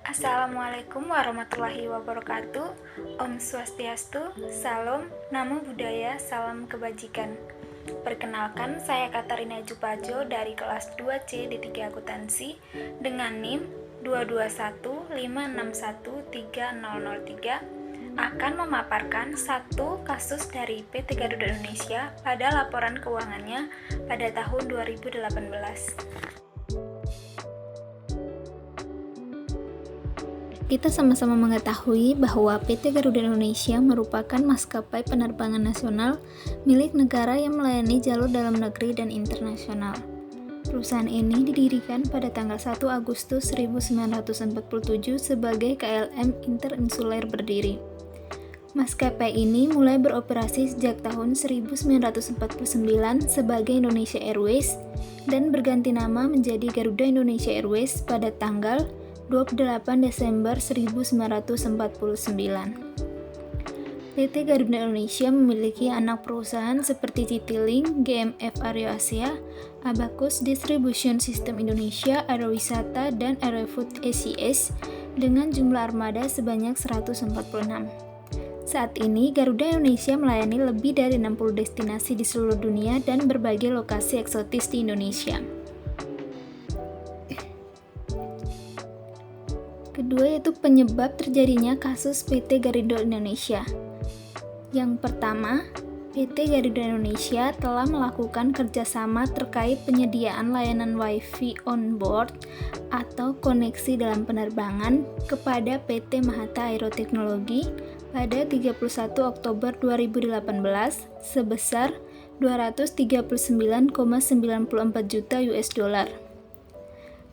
Assalamualaikum warahmatullahi wabarakatuh. Om Swastiastu, Salam, Namo Buddhaya, Salam Kebajikan. Perkenalkan, saya Katarina Jupajo dari kelas 2C D3 Akuntansi dengan NIM 221561303 akan memaparkan satu kasus dari PT Garuda Indonesia pada laporan keuangannya pada tahun 2018. Kita sama-sama mengetahui bahwa PT Garuda Indonesia merupakan maskapai penerbangan nasional milik negara yang melayani jalur dalam negeri dan internasional. Perusahaan ini didirikan pada tanggal 1 Agustus 1947 sebagai KLM Interinsuler Berdiri. Maskapai ini mulai beroperasi sejak tahun 1949 sebagai Indonesia Airways dan berganti nama menjadi Garuda Indonesia Airways pada tanggal 28 Desember 1949. PT Garuda Indonesia memiliki anak perusahaan seperti Citylink, GMF Aeroasia, Abacus Distribution System Indonesia, Aerowisata, dan Aerofood ACS dengan jumlah armada sebanyak 146. Saat ini, Garuda Indonesia melayani lebih dari 60 destinasi di seluruh dunia dan berbagai lokasi eksotis di Indonesia. Kedua yaitu penyebab terjadinya kasus PT Garuda Indonesia. Yang pertama, PT Garuda Indonesia telah melakukan kerjasama terkait penyediaan layanan Wi-Fi on board atau koneksi dalam penerbangan kepada PT Mahata Aeroteknologi pada 31 Oktober 2018 sebesar 239,94 juta US dollar.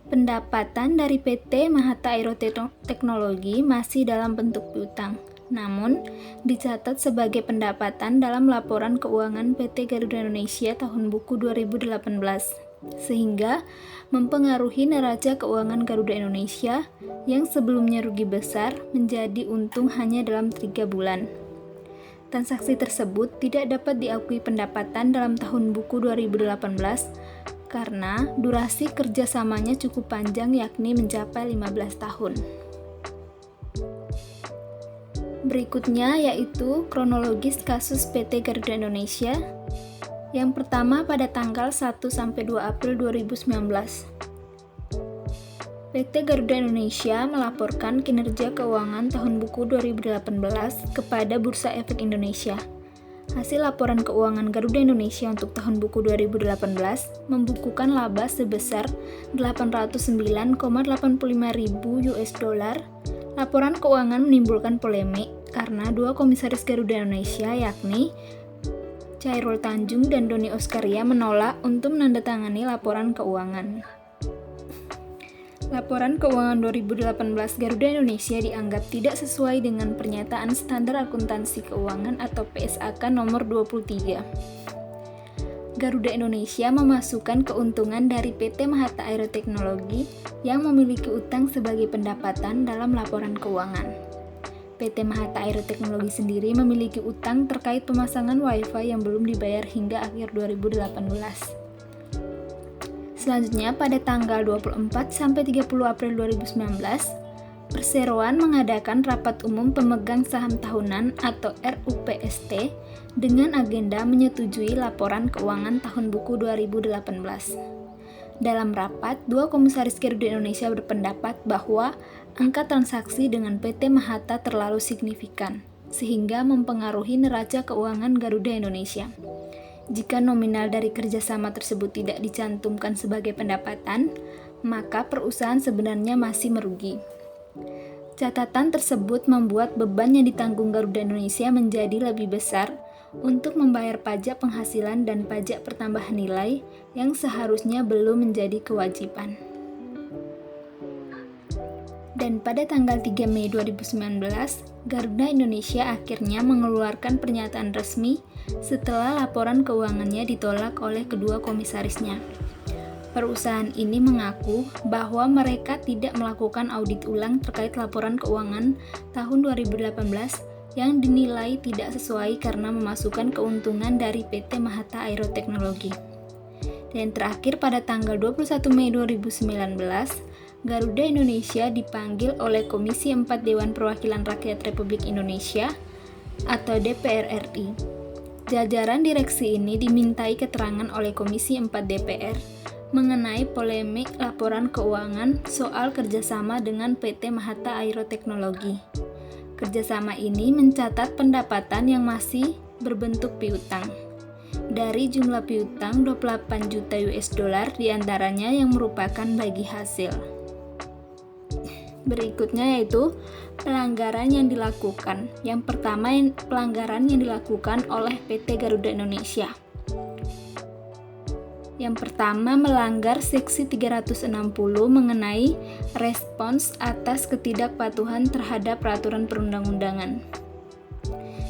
Pendapatan dari PT Mahata Aeroteknologi masih dalam bentuk piutang, namun dicatat sebagai pendapatan dalam laporan keuangan PT Garuda Indonesia tahun buku 2018, sehingga mempengaruhi neraca keuangan Garuda Indonesia yang sebelumnya rugi besar menjadi untung hanya dalam 3 bulan. Transaksi tersebut tidak dapat diakui pendapatan dalam tahun buku 2018 karena durasi kerjasamanya cukup panjang yakni mencapai 15 tahun. Berikutnya yaitu kronologis kasus PT Garuda Indonesia. Yang pertama pada tanggal 1-2 April 2019. PT Garuda Indonesia melaporkan kinerja keuangan tahun buku 2018 kepada Bursa Efek Indonesia. Hasil laporan keuangan Garuda Indonesia untuk tahun buku 2018 membukukan laba sebesar 809,85 ribu US dollar. Laporan keuangan menimbulkan polemik karena dua komisaris Garuda Indonesia yakni Chairul Tanjung dan Doni Oskaria menolak untuk menandatangani laporan keuangan. Laporan keuangan 2018 Garuda Indonesia dianggap tidak sesuai dengan Pernyataan Standar Akuntansi Keuangan atau PSAK nomor 23. Garuda Indonesia memasukkan keuntungan dari PT Mahata Aeroteknologi yang memiliki utang sebagai pendapatan dalam laporan keuangan. PT Mahata Aeroteknologi sendiri memiliki utang terkait pemasangan Wi-Fi yang belum dibayar hingga akhir 2018. Selanjutnya, pada tanggal 24-30 April 2019, Perseroan mengadakan Rapat Umum Pemegang Saham Tahunan atau RUPST dengan agenda menyetujui laporan keuangan tahun buku 2018. Dalam rapat, dua komisaris Garuda Indonesia berpendapat bahwa angka transaksi dengan PT Mahata terlalu signifikan, sehingga mempengaruhi neraca keuangan Garuda Indonesia. Jika nominal dari kerjasama tersebut tidak dicantumkan sebagai pendapatan, maka perusahaan sebenarnya masih merugi. Catatan tersebut membuat beban yang ditanggung Garuda Indonesia menjadi lebih besar untuk membayar pajak penghasilan dan pajak pertambahan nilai yang seharusnya belum menjadi kewajiban. Dan pada tanggal 3 Mei 2019, Garuda Indonesia akhirnya mengeluarkan pernyataan resmi setelah laporan keuangannya ditolak oleh kedua komisarisnya. Perusahaan ini mengaku bahwa mereka tidak melakukan audit ulang terkait laporan keuangan tahun 2018 yang dinilai tidak sesuai karena memasukkan keuntungan dari PT Mahata Aeroteknologi. Dan terakhir pada tanggal 21 Mei 2019, Garuda Indonesia dipanggil oleh Komisi 4 Dewan Perwakilan Rakyat Republik Indonesia atau DPR RI. Jajaran direksi ini dimintai keterangan oleh Komisi 4 DPR mengenai polemik laporan keuangan soal kerjasama dengan PT Mahata Aeroteknologi. Kerjasama ini mencatat pendapatan yang masih berbentuk piutang. Dari jumlah piutang 28 juta US$ diantaranya yang merupakan bagi hasil. Berikutnya yaitu pelanggaran yang dilakukan. Yang pertama, pelanggaran yang dilakukan oleh PT Garuda Indonesia. Yang pertama, melanggar Seksi 360 mengenai respons atas ketidakpatuhan terhadap peraturan perundang-undangan.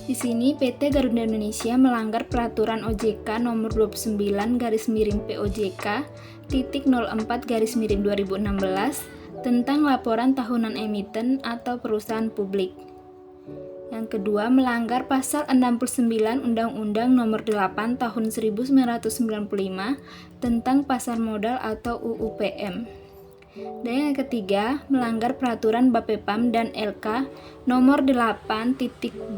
Di sini PT Garuda Indonesia melanggar peraturan OJK nomor 29-POJK.04-2016 tentang laporan tahunan emiten atau perusahaan publik. Yang kedua, melanggar pasal 69 Undang-Undang Nomor 8 Tahun 1995 tentang pasar modal atau UU-PM. Dan yang ketiga, melanggar peraturan Bapepam dan LK Nomor 8.G.7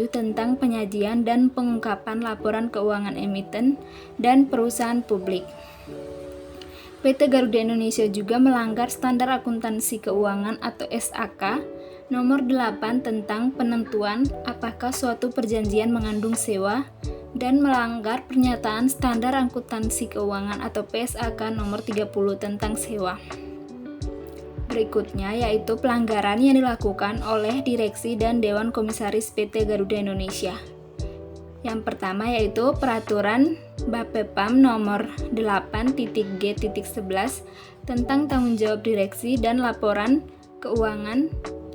tentang penyajian dan pengungkapan laporan keuangan emiten dan perusahaan publik. PT Garuda Indonesia juga melanggar Standar Akuntansi Keuangan atau SAK Nomor 8 tentang penentuan apakah suatu perjanjian mengandung sewa dan melanggar Pernyataan Standar Akuntansi Keuangan atau PSAK Nomor 30 tentang sewa. Berikutnya yaitu pelanggaran yang dilakukan oleh Direksi dan Dewan Komisaris PT Garuda Indonesia. Yang pertama yaitu Peraturan Bapepam Nomor 8.G.11 tentang tanggung jawab direksi dan laporan keuangan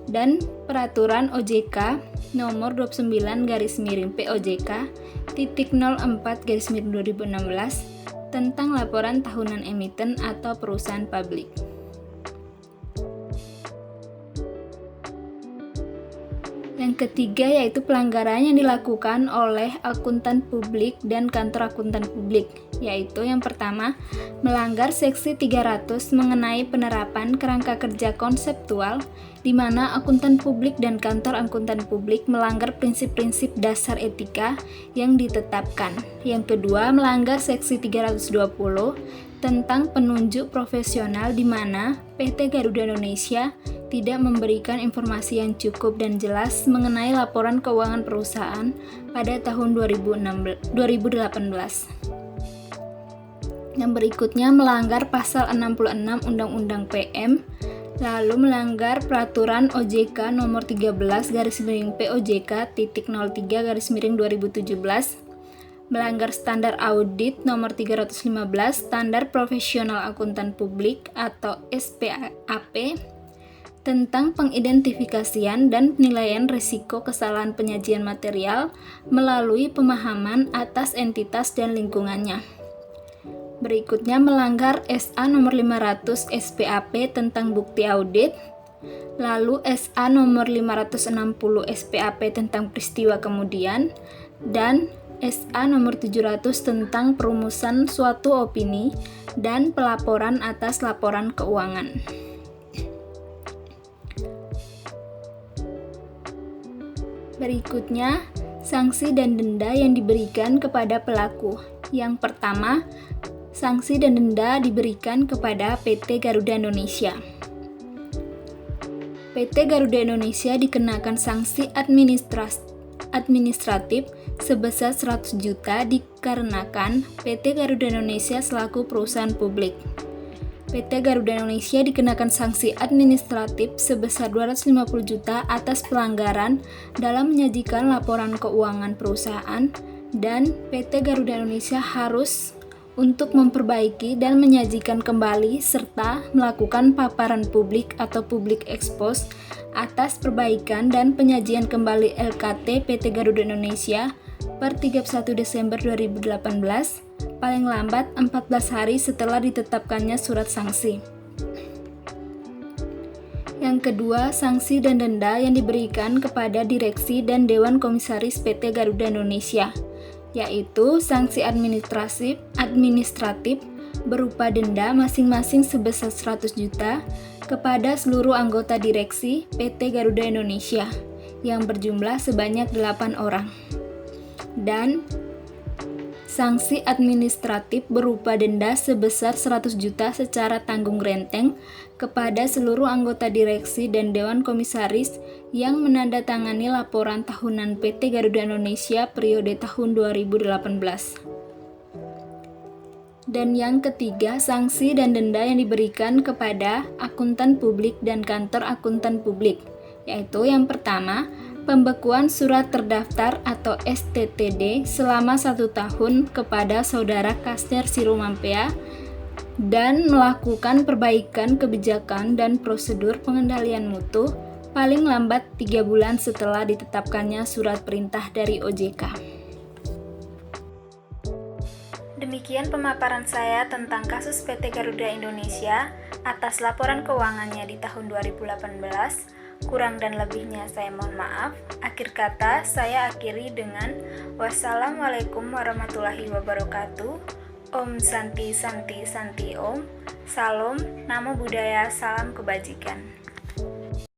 dan Peraturan OJK Nomor 29-POJK.04-2016 tentang laporan tahunan emiten atau perusahaan publik. Yang ketiga yaitu pelanggaran yang dilakukan oleh akuntan publik dan kantor akuntan publik, yaitu yang pertama, melanggar Seksi 300 mengenai penerapan kerangka kerja konseptual di mana akuntan publik dan kantor akuntan publik melanggar prinsip-prinsip dasar etika yang ditetapkan. Yang kedua, melanggar Seksi 320 tentang penunjuk profesional di mana PT Garuda Indonesia tidak memberikan informasi yang cukup dan jelas mengenai laporan keuangan perusahaan pada tahun 2018. Yang berikutnya melanggar pasal 66 Undang-Undang PM, lalu melanggar peraturan OJK nomor 13-POJK.03-2017, melanggar standar audit nomor 315 Standar Profesional Akuntan Publik atau SPAP tentang pengidentifikasian dan penilaian risiko kesalahan penyajian material melalui pemahaman atas entitas dan lingkungannya. Berikutnya melanggar SA nomor 500 SPAP tentang bukti audit, lalu SA nomor 560 SPAP tentang peristiwa kemudian, dan SA nomor 700 tentang perumusan suatu opini dan pelaporan atas laporan keuangan. Berikutnya, sanksi dan denda yang diberikan kepada pelaku. Yang pertama, sanksi dan denda diberikan kepada PT Garuda Indonesia. PT Garuda Indonesia dikenakan sanksi administratif sebesar 100 juta dikarenakan PT Garuda Indonesia selaku perusahaan publik. PT Garuda Indonesia dikenakan sanksi administratif sebesar 250 juta atas pelanggaran dalam menyajikan laporan keuangan perusahaan, dan PT Garuda Indonesia harus untuk memperbaiki dan menyajikan kembali serta melakukan paparan publik atau public expose atas perbaikan dan penyajian kembali LKT PT Garuda Indonesia per 31 Desember 2018 paling lambat 14 hari setelah ditetapkannya surat sanksi. Yang kedua, sanksi dan denda yang diberikan kepada Direksi dan Dewan Komisaris PT Garuda Indonesia, yaitu sanksi administratif berupa denda masing-masing sebesar 100 juta kepada seluruh anggota direksi PT Garuda Indonesia yang berjumlah sebanyak 8 orang. Dan sanksi administratif berupa denda sebesar 100 juta secara tanggung renteng kepada seluruh anggota direksi dan Dewan Komisaris yang menandatangani laporan tahunan PT Garuda Indonesia periode tahun 2018. Dan yang ketiga, sanksi dan denda yang diberikan kepada akuntan publik dan kantor akuntan publik, yaitu yang pertama, pembekuan surat terdaftar atau STTD selama 1 tahun kepada Saudara Kasner Sirumampea dan melakukan perbaikan kebijakan dan prosedur pengendalian mutu paling lambat 3 bulan setelah ditetapkannya surat perintah dari OJK. Demikian pemaparan saya tentang kasus PT Garuda Indonesia atas laporan keuangannya di tahun 2018. Kurang dan lebihnya saya mohon maaf. Akhir kata saya akhiri dengan wassalamualaikum warahmatullahi wabarakatuh. Om Santi Santi Santi Om. Salam, Namo Buddhaya, salam kebajikan.